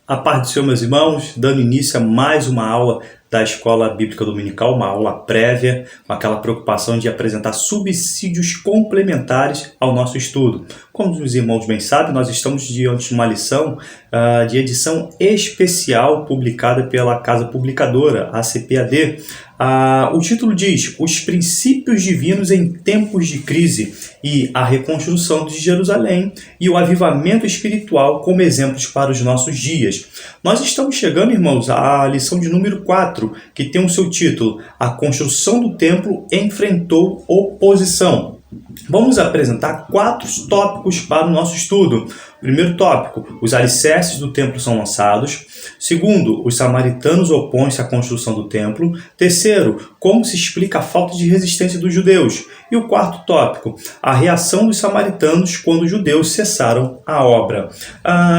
A paz do Senhor, meus irmãos, dando início a mais uma aula da Escola Bíblica Dominical, uma aula prévia, com aquela preocupação de apresentar subsídios complementares ao nosso estudo. Como os irmãos bem sabem, nós estamos diante de uma lição de edição especial publicada pela Casa Publicadora, a CPAD. O título diz: Os princípios divinos em tempos de crise e a reconstrução de Jerusalém e o avivamento espiritual como exemplos para os nossos dias. Nós estamos chegando, irmãos, à lição de número 4, que tem o seu título: A construção do templo enfrentou oposição. Vamos apresentar 4 tópicos para o nosso estudo. Primeiro tópico: os alicerces do templo são lançados. Segundo, os samaritanos opõem-se à construção do templo. Terceiro, como se explica a falta de resistência dos judeus. E o quarto tópico, a reação dos samaritanos quando os judeus cessaram a obra.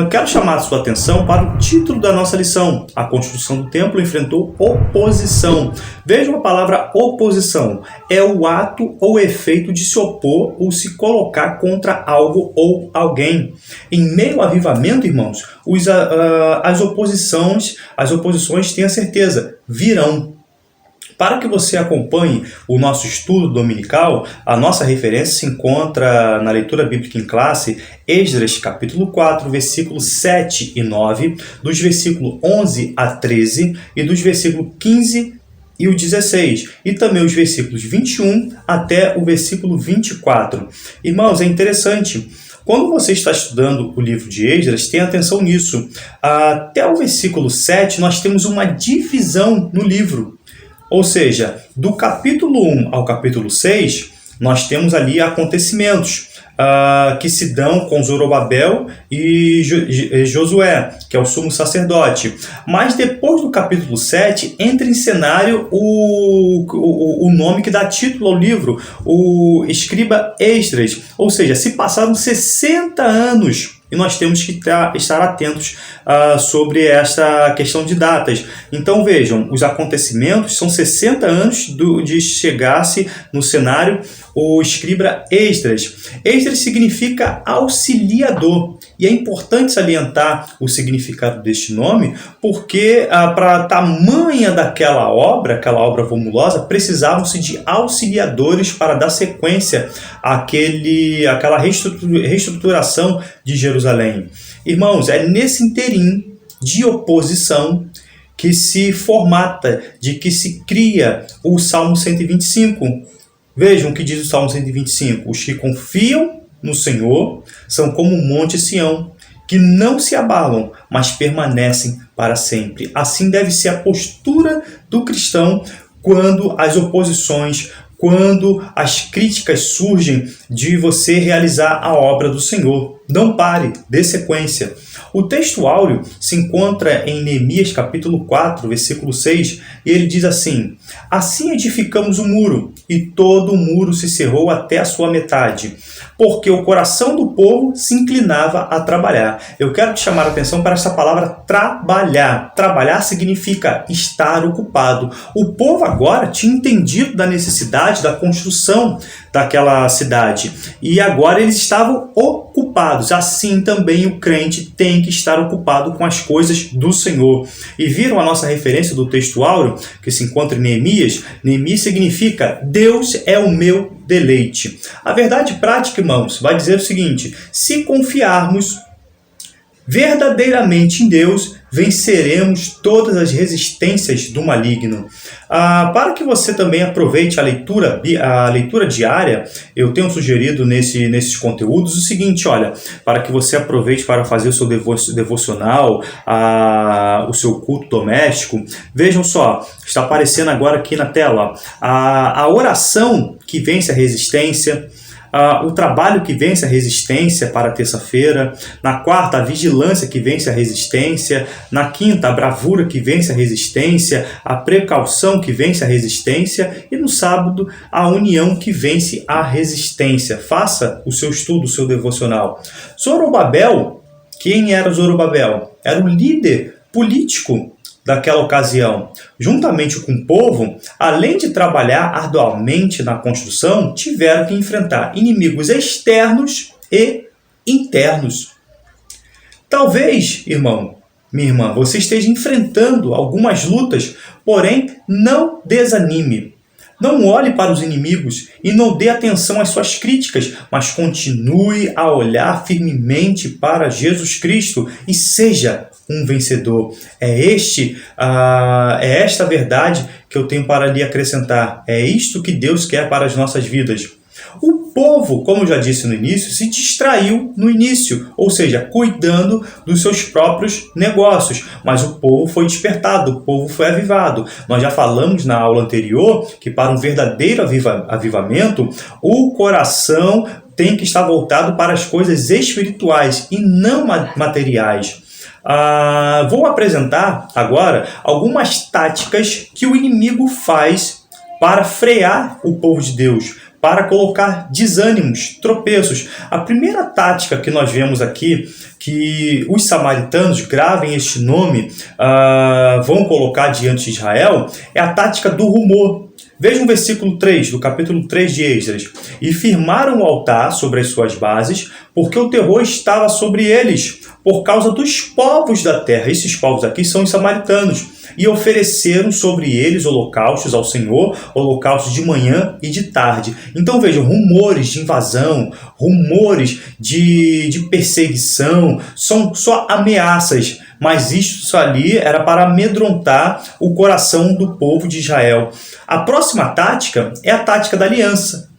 Quero chamar a sua atenção para o título da nossa lição: A construção do templo enfrentou oposição. Vejam a palavra oposição. É o ato ou efeito de se opor ou se colocar contra algo ou alguém. Em meio ao avivamento, irmãos, as oposições, tenha certeza, virão. Para que você acompanhe o nosso estudo dominical, a nossa referência se encontra na leitura bíblica em classe, Esdras capítulo 4, versículos 7 e 9, dos versículos 11 a 13 e dos versículos 15 e o 16, e também os versículos 21 até o versículo 24. Irmãos, é interessante. Quando você está estudando o livro de Esdras, tenha atenção nisso. Até o versículo 7, nós temos uma divisão no livro. Ou seja, do capítulo 1 ao capítulo 6, nós temos ali acontecimentos que se dão com Zorobabel e Josué, que é o sumo sacerdote. Mas depois do capítulo 7, entra em cenário o nome que dá título ao livro, o escriba Esdras. Ou seja, se passaram 60 anos. E nós temos que estar atentos sobre esta questão de datas. Então vejam, os acontecimentos são 60 anos de chegar-se no cenário o escriba Esdras. Esdras significa auxiliador. E é importante salientar o significado deste nome, porque para tamanha daquela obra, aquela obra volumosa, precisavam-se de auxiliadores para dar sequência àquela reestruturação de Jerusalém. Irmãos, é nesse interim de oposição que se formata, de que se cria o Salmo 125. Vejam o que diz o Salmo 125. Os que confiam no Senhor são como o monte Sião, que não se abalam, mas permanecem para sempre. Assim deve ser a postura do cristão quando as oposições, quando as críticas surgem de você realizar a obra do Senhor. Não pare, dê sequência. O texto áureo se encontra em Neemias capítulo 4, versículo 6, e ele diz assim: Assim edificamos o muro, e todo o muro se cerrou até a sua metade, porque o coração do povo se inclinava a trabalhar. Eu quero te chamar a atenção para essa palavra trabalhar. Trabalhar significa estar ocupado. O povo agora tinha entendido da necessidade da construção daquela cidade, e agora eles estavam ocupados. Assim também o crente tem que estar ocupado com as coisas do Senhor. E viram a nossa referência do texto áureo, que se encontra em Neemias? Neemias significa Deus é o meu deleite. A verdade prática, irmãos, vai dizer o seguinte: se confiarmos verdadeiramente em Deus, venceremos todas as resistências do maligno. Para que você também aproveite a leitura diária, eu tenho sugerido nesses conteúdos o seguinte: olha, para que você aproveite para fazer o seu devocional, o seu culto doméstico. Vejam só, está aparecendo agora aqui na tela a oração que vence a resistência. O trabalho que vence a resistência para terça-feira, na quarta, a vigilância que vence a resistência, na quinta, a bravura que vence a resistência, a precaução que vence a resistência, e no sábado, a união que vence a resistência. Faça o seu estudo, o seu devocional. Zorobabel, quem era Zorobabel? Era o líder político daquela ocasião. Juntamente com o povo, além de trabalhar arduamente na construção, tiveram que enfrentar inimigos externos e internos. Talvez, irmão, minha irmã, você esteja enfrentando algumas lutas, porém não desanime. Não olhe para os inimigos e não dê atenção às suas críticas, mas continue a olhar firmemente para Jesus Cristo e seja um vencedor. É esta verdade que eu tenho para lhe acrescentar. É isto que Deus quer para as nossas vidas. O povo, como eu já disse no início, se distraiu no início, ou seja, cuidando dos seus próprios negócios. Mas o povo foi despertado, o povo foi avivado. Nós já falamos na aula anterior que para um verdadeiro avivamento, o coração tem que estar voltado para as coisas espirituais e não materiais. Vou apresentar agora algumas táticas que o inimigo faz para frear o povo de Deus, para colocar desânimos, tropeços. A primeira tática que nós vemos aqui, que os samaritanos, gravem este nome, vão colocar diante de Israel, é a tática do rumor. Veja o versículo 3, do capítulo 3 de Esdras. E firmaram o altar sobre as suas bases, porque o terror estava sobre eles, por causa dos povos da terra. Esses povos aqui são os samaritanos. E ofereceram sobre eles holocaustos ao Senhor, holocaustos de manhã e de tarde. Então vejam, rumores de invasão, rumores de perseguição, são só ameaças. Mas isso ali era para amedrontar o coração do povo de Israel. A próxima tática é a tática da aliança.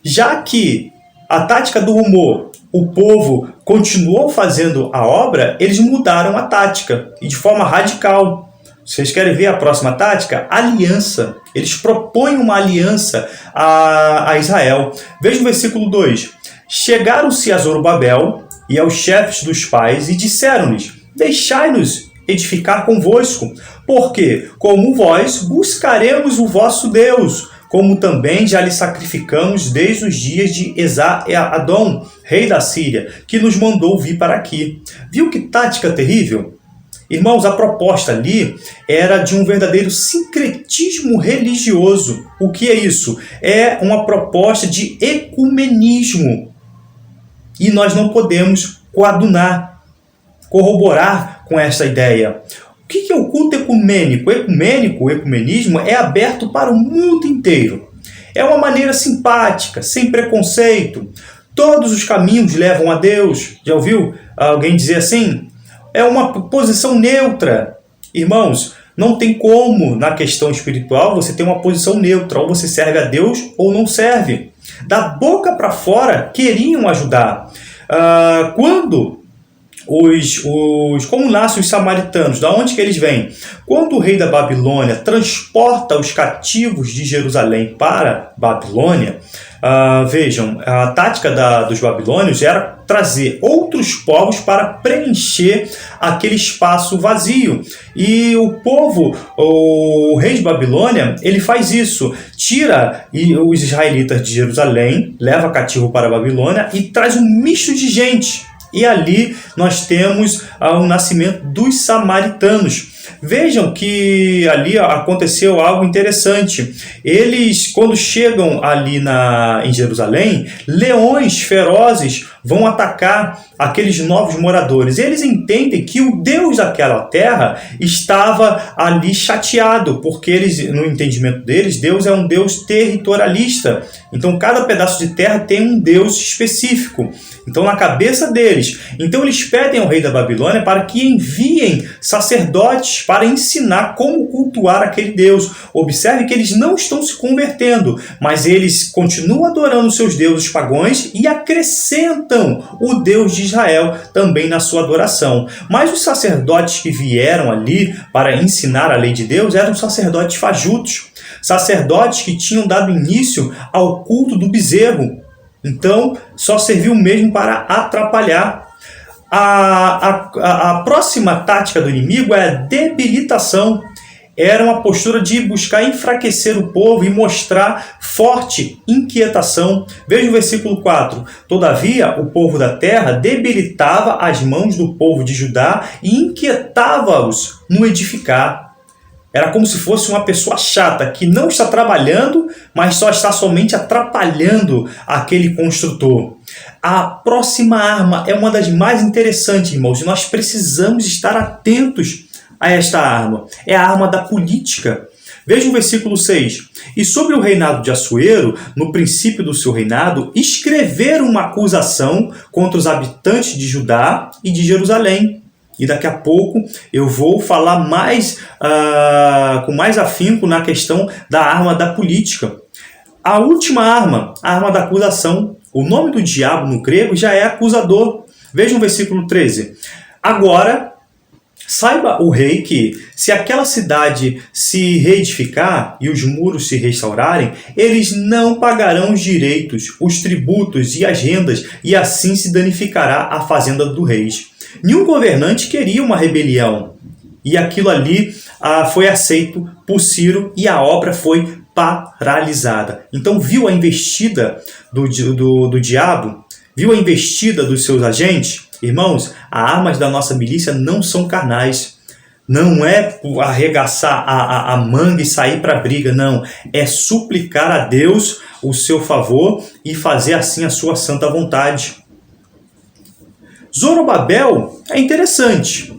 Já que a tática do rumor, o povo continuou fazendo a obra, eles mudaram a tática e de forma radical. Vocês querem ver a próxima tática? Aliança. Eles propõem uma aliança a Israel. Veja o versículo 2. Chegaram-se a Zorobabel e aos chefes dos pais e disseram-lhes: deixai-nos edificar convosco, porque, como vós, buscaremos o vosso Deus, como também já lhe sacrificamos desde os dias de Esar-Adom, rei da Síria, que nos mandou vir para aqui. Viu que tática terrível? Irmãos, a proposta ali era de um verdadeiro sincretismo religioso. O que é isso? É uma proposta de ecumenismo. E nós não podemos coadunar, corroborar com essa ideia. O que é o culto ecumênico? O ecumenismo é aberto para o mundo inteiro. É uma maneira simpática, sem preconceito. Todos os caminhos levam a Deus. Já ouviu alguém dizer assim? É uma posição neutra. Irmãos, não tem como, na questão espiritual, você ter uma posição neutra. Ou você serve a Deus ou não serve. Da boca para fora, queriam ajudar. Como nascem os samaritanos? Da onde que eles vêm? Quando o rei da Babilônia transporta os cativos de Jerusalém para Babilônia, vejam, a tática dos babilônios era trazer outros povos para preencher aquele espaço vazio. E o rei de Babilônia, ele faz isso. Tira os israelitas de Jerusalém, leva cativo para a Babilônia e traz um misto de gente. E ali nós temos o nascimento dos samaritanos. Vejam que ali aconteceu algo interessante. Eles, quando chegam ali em Jerusalém, leões ferozes vão atacar aqueles novos moradores. Eles entendem que o Deus daquela terra estava ali chateado, porque eles, no entendimento deles, Deus é um Deus territorialista. Então, cada pedaço de terra tem um Deus específico. Então, na cabeça deles. Então, eles pedem ao rei da Babilônia para que enviem sacerdotes para ensinar como cultuar aquele Deus. Observe que eles não estão se convertendo, mas eles continuam adorando seus deuses pagãos e acrescentam o Deus de Israel também na sua adoração. Mas os sacerdotes que vieram ali para ensinar a lei de Deus eram sacerdotes fajutos, sacerdotes que tinham dado início ao culto do bezerro. Então, só serviu mesmo para atrapalhar. A próxima tática do inimigo é a debilitação. Era uma postura de buscar enfraquecer o povo e mostrar forte inquietação. Veja o versículo 4. Todavia, o povo da terra debilitava as mãos do povo de Judá e inquietava-os no edificar. Era como se fosse uma pessoa chata, que não está trabalhando, mas só está somente atrapalhando aquele construtor. A próxima arma é uma das mais interessantes, irmãos, e nós precisamos estar atentos a esta arma. É a arma da política. Veja o versículo 6. E sobre o reinado de Assuero, no princípio do seu reinado, escreveram uma acusação contra os habitantes de Judá e de Jerusalém. E daqui a pouco eu vou falar mais, com mais afinco na questão da arma da política. A última arma, a arma da acusação. O nome do diabo no grego já é acusador. Veja o versículo 13. Agora, saiba o rei que, se aquela cidade se reedificar e os muros se restaurarem, eles não pagarão os direitos, os tributos e as rendas, e assim se danificará a fazenda do rei. Nenhum governante queria uma rebelião, e aquilo ali foi aceito por Ciro e a obra foi paralisada. Então viu a investida do diabo? Viu a investida dos seus agentes? Irmãos, as armas da nossa milícia não são carnais. Não é arregaçar a manga e sair para a briga, não. É suplicar a Deus o seu favor e fazer assim a sua santa vontade. Zorobabel é interessante.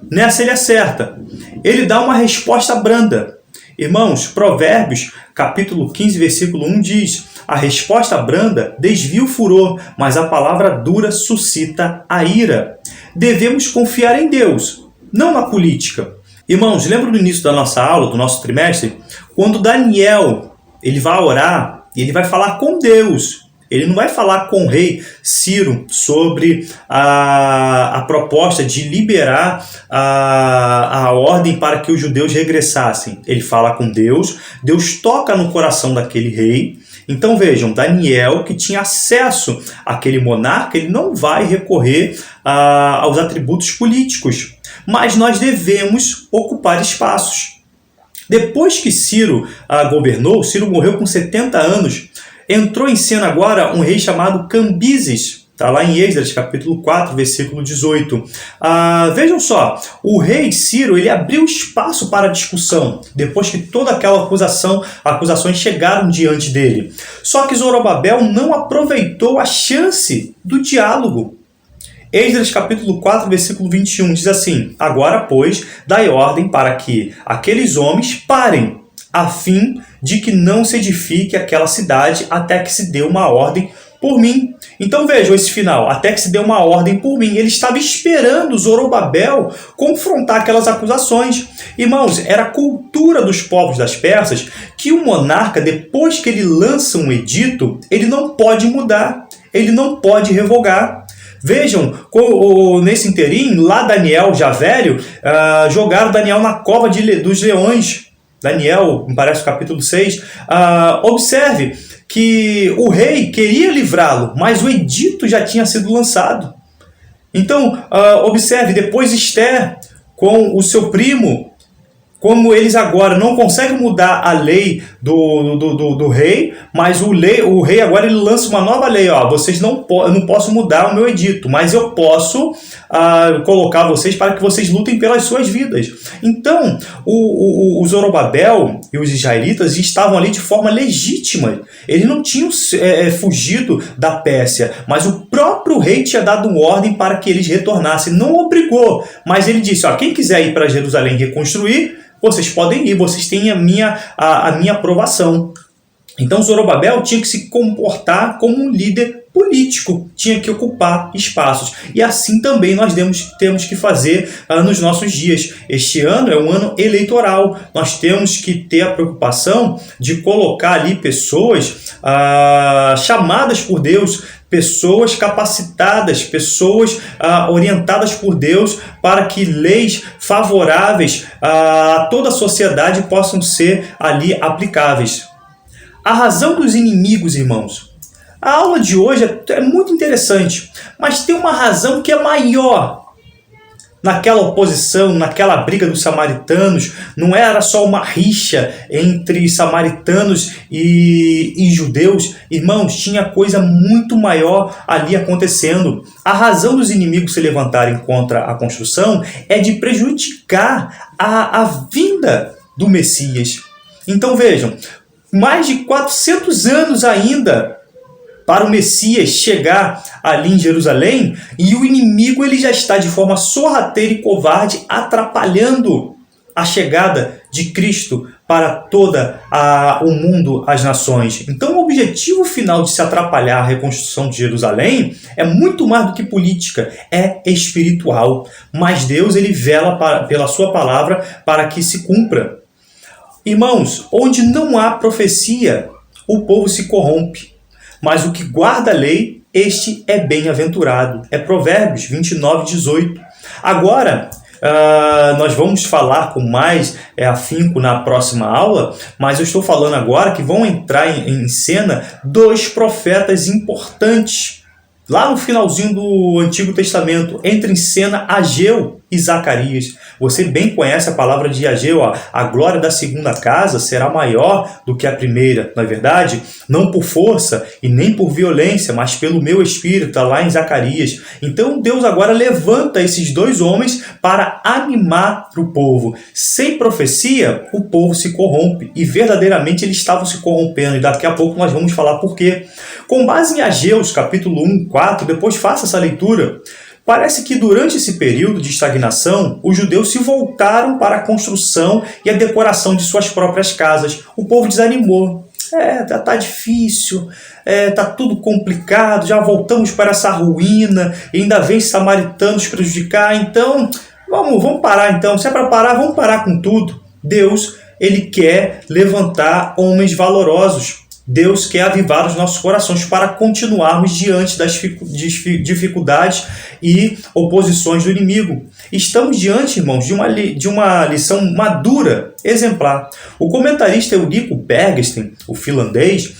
Nessa ele acerta. Ele dá uma resposta branda. Irmãos, Provérbios, capítulo 15, versículo 1 diz: a resposta branda desvia o furor, mas a palavra dura suscita a ira. Devemos confiar em Deus, não na política. Irmãos, lembra do início da nossa aula, do nosso trimestre? Quando Daniel ele vai orar e ele vai falar com Deus. Ele não vai falar com o rei Ciro sobre a proposta de liberar a ordem para que os judeus regressassem. Ele fala com Deus, Deus toca no coração daquele rei. Então vejam, Daniel, que tinha acesso àquele monarca, ele não vai recorrer aos atributos políticos. Mas nós devemos ocupar espaços. Depois que Ciro governou, Ciro morreu com 70 anos, entrou em cena agora um rei chamado Cambises. Está lá em Esdras, capítulo 4, versículo 18. Vejam só, o rei Ciro ele abriu espaço para a discussão, depois que toda aquela acusações chegaram diante dele. Só que Zorobabel não aproveitou a chance do diálogo. Esdras, capítulo 4, versículo 21, diz assim: agora, pois, dai ordem para que aqueles homens parem, a fim de que não se edifique aquela cidade até que se dê uma ordem por mim. Então vejam esse final, até que se dê uma ordem por mim. Ele estava esperando Zorobabel confrontar aquelas acusações. Irmãos, era a cultura dos povos das Persas que o monarca, depois que ele lança um edito, ele não pode mudar, ele não pode revogar. Vejam, nesse interim, lá Daniel, já velho, jogaram Daniel na cova dos leões. Daniel, me parece o capítulo 6, observe que o rei queria livrá-lo, mas o edito já tinha sido lançado. Então, observe, depois Esther com o seu primo, como eles agora não conseguem mudar a lei do rei, mas o rei agora ele lança uma nova lei. Vocês eu não posso mudar o meu edito, mas eu posso colocar vocês para que vocês lutem pelas suas vidas. Então, o Zorobabel e os israelitas estavam ali de forma legítima. Eles não tinham fugido da Pérsia, mas o próprio rei tinha dado uma ordem para que eles retornassem. Não obrigou, mas ele disse: quem quiser ir para Jerusalém reconstruir, vocês podem ir, vocês têm a minha aprovação. Então Zorobabel tinha que se comportar como um líder político, tinha que ocupar espaços. E assim também nós temos que fazer nos nossos dias. Este ano é um ano eleitoral. Nós temos que ter a preocupação de colocar ali pessoas chamadas por Deus, pessoas capacitadas, pessoas orientadas por Deus para que leis favoráveis a toda a sociedade possam ser ali aplicáveis. A razão dos inimigos, irmãos. A aula de hoje é muito interessante, mas tem uma razão que é maior. Naquela oposição, naquela briga dos samaritanos, não era só uma rixa entre samaritanos e judeus. Irmãos, tinha coisa muito maior ali acontecendo. A razão dos inimigos se levantarem contra a construção é de prejudicar a vinda do Messias. Então vejam, mais de 400 anos ainda para o Messias chegar ali em Jerusalém, e o inimigo ele já está de forma sorrateira e covarde atrapalhando a chegada de Cristo para toda o mundo, as nações. Então o objetivo final de se atrapalhar a reconstrução de Jerusalém é muito mais do que política, é espiritual. Mas Deus ele vela pela sua palavra para que se cumpra. Irmãos, onde não há profecia, o povo se corrompe. Mas o que guarda a lei, este é bem-aventurado. É Provérbios 29:18. Agora, nós vamos falar com mais afinco na próxima aula, mas eu estou falando agora que vão entrar em cena dois profetas importantes. Lá no finalzinho do Antigo Testamento, entra em cena Ageu e Zacarias. Você bem conhece a palavra de Ageu, a glória da segunda casa será maior do que a primeira, não é verdade? Não por força e nem por violência, mas pelo meu espírito, está lá em Zacarias. Então Deus agora levanta esses dois homens para animar o povo. Sem profecia, o povo se corrompe, e verdadeiramente eles estavam se corrompendo, e daqui a pouco nós vamos falar por quê. Com base em Ageus, capítulo 1, 4, depois faça essa leitura, parece que durante esse período de estagnação, os judeus se voltaram para a construção e a decoração de suas próprias casas. O povo desanimou. Tá difícil, tá tudo complicado, já voltamos para essa ruína, e ainda vem samaritanos prejudicar, então vamos parar então. Se é para parar, vamos parar com tudo. Deus, ele quer levantar homens valorosos. Deus quer avivar os nossos corações para continuarmos diante das dificuldades e oposições do inimigo. Estamos diante, irmãos, de uma lição madura, exemplar. O comentarista Eurico Bergsten, o finlandês,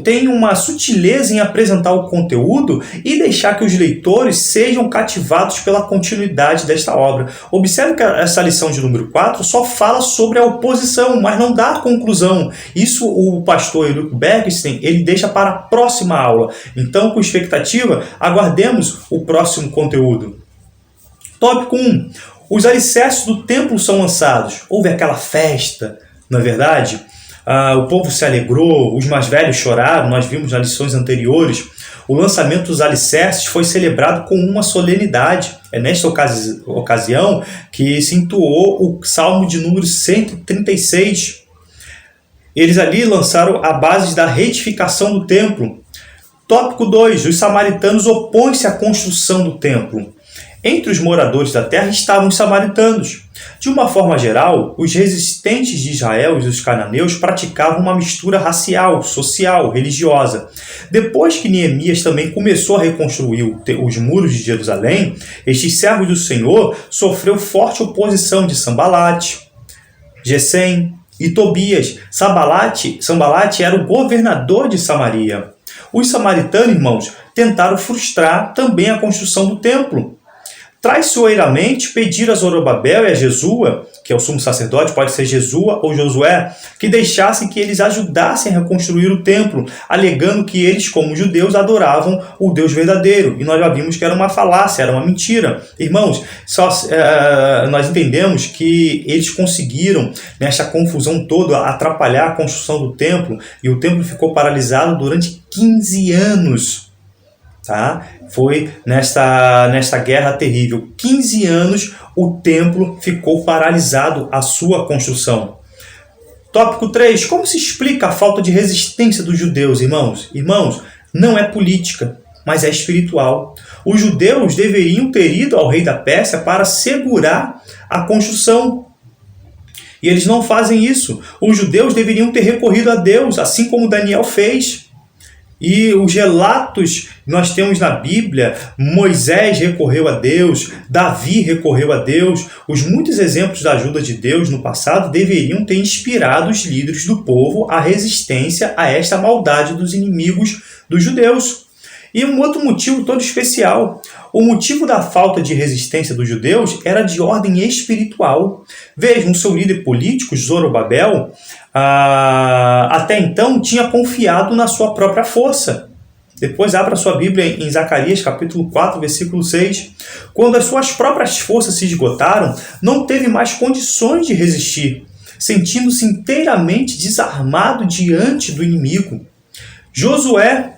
tem uma sutileza em apresentar o conteúdo e deixar que os leitores sejam cativados pela continuidade desta obra. Observe que essa lição de número 4 só fala sobre a oposição, mas não dá a conclusão. Isso o pastor Eurico Bergsten ele deixa para a próxima aula. Então, com expectativa, aguardemos o próximo conteúdo. Tópico 1. Os alicerces do templo são lançados. Houve aquela festa, não é verdade? O povo se alegrou, os mais velhos choraram, nós vimos nas lições anteriores. O lançamento dos alicerces foi celebrado com uma solenidade. É nesta ocasião que se entoou o Salmo de número 136. Eles ali lançaram a base da reedificação do templo. Tópico 2. Os samaritanos opõem-se à construção do templo. Entre os moradores da terra estavam os samaritanos. De uma forma geral, os resistentes de Israel e os cananeus praticavam uma mistura racial, social, religiosa. Depois que Neemias também começou a reconstruir os muros de Jerusalém, estes servos do Senhor sofreu forte oposição de Sambalate, Gesem e Tobias. Sambalate era o governador de Samaria. Os samaritanos, irmãos, tentaram frustrar também a construção do templo. Traiçoeiramente pediram a Zorobabel e a Jesua, que é o sumo sacerdote, pode ser Jesua ou Josué, que deixassem que eles ajudassem a reconstruir o templo, alegando que eles, como judeus, adoravam o Deus verdadeiro. E nós já vimos que era uma falácia, era uma mentira. Irmãos, nós entendemos que eles conseguiram, nesta confusão toda, atrapalhar a construção do templo, e o templo ficou paralisado durante 15 anos. Tá? Foi nesta guerra terrível. 15 anos o templo ficou paralisado a sua construção. Tópico 3. Como se explica a falta de resistência dos judeus, irmãos? Irmãos, não é política, mas é espiritual. Os judeus deveriam ter ido ao rei da Pérsia para segurar a construção. E eles não fazem isso. Os judeus deveriam ter recorrido a Deus, assim como Daniel fez. E os relatos que nós temos na Bíblia, Moisés recorreu a Deus, Davi recorreu a Deus. Os muitos exemplos da ajuda de Deus no passado deveriam ter inspirado os líderes do povo à resistência a esta maldade dos inimigos dos judeus. E um outro motivo todo especial. O motivo da falta de resistência dos judeus era de ordem espiritual. Vejam, seu líder político, Zorobabel, até então tinha confiado na sua própria força. Depois abra sua Bíblia em Zacarias, capítulo 4, versículo 6. Quando as suas próprias forças se esgotaram, não teve mais condições de resistir, sentindo-se inteiramente desarmado diante do inimigo. Josué,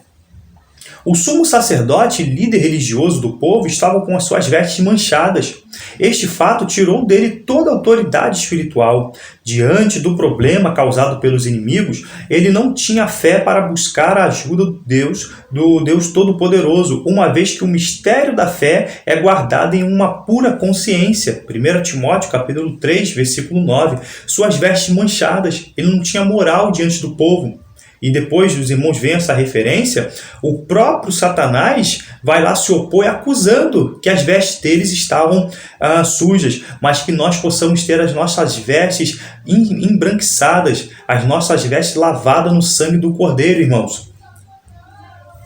o sumo sacerdote e líder religioso do povo, estava com as suas vestes manchadas. Este fato tirou dele toda a autoridade espiritual. Diante do problema causado pelos inimigos, ele não tinha fé para buscar a ajuda do Deus Todo-Poderoso, uma vez que o mistério da fé é guardado em uma pura consciência. 1 Timóteo, capítulo 3, versículo 9. Suas vestes manchadas, ele não tinha moral diante do povo. E depois os irmãos veem essa referência, o próprio Satanás vai lá se opor acusando que as vestes deles estavam sujas, mas que nós possamos ter as nossas vestes embranquiçadas, as nossas vestes lavadas no sangue do Cordeiro, irmãos.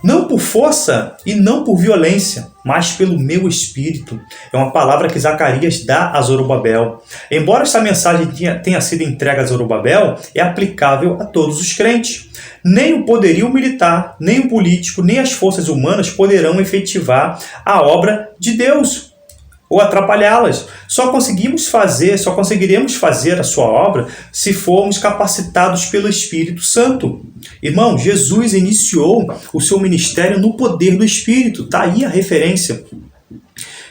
Não por força e não por violência, mas pelo meu espírito. É uma palavra que Zacarias dá a Zorobabel. Embora essa mensagem tenha sido entregue a Zorobabel, é aplicável a todos os crentes. Nem o poderio militar, nem o político, nem as forças humanas poderão efetivar a obra de Deus ou atrapalhá-las. Só conseguiremos fazer a sua obra se formos capacitados pelo Espírito Santo. Irmão, Jesus iniciou o seu ministério no poder do Espírito. Está aí a referência.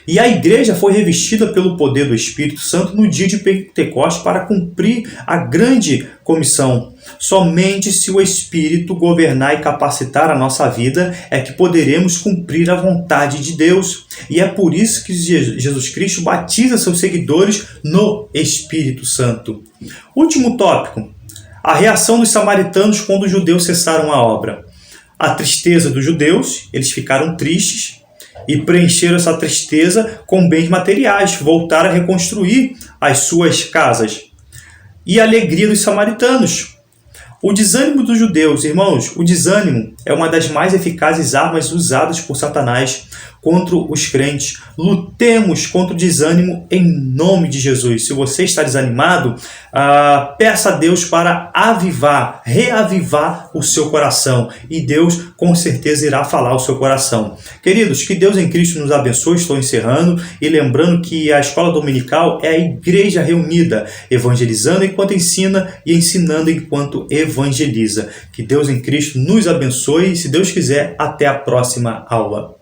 E a igreja foi revestida pelo poder do Espírito Santo no dia de Pentecostes para cumprir a grande comissão. Somente se o Espírito governar e capacitar a nossa vida é que poderemos cumprir a vontade de Deus. E é por isso que Jesus Cristo batiza seus seguidores no Espírito Santo. Último tópico. A reação dos samaritanos quando os judeus cessaram a obra. A tristeza dos judeus, eles ficaram tristes e preencheram essa tristeza com bens materiais, voltaram a reconstruir as suas casas. E a alegria dos samaritanos. O desânimo dos judeus, irmãos, o desânimo é uma das mais eficazes armas usadas por Satanás contra os crentes. Lutemos contra o desânimo em nome de Jesus. Se você está desanimado, peça a Deus para reavivar o seu coração. E Deus com certeza irá falar ao seu coração. Queridos, que Deus em Cristo nos abençoe. Estou encerrando e lembrando que a escola dominical é a igreja reunida, evangelizando enquanto ensina e ensinando enquanto evangeliza. Que Deus em Cristo nos abençoe e, se Deus quiser, até a próxima aula.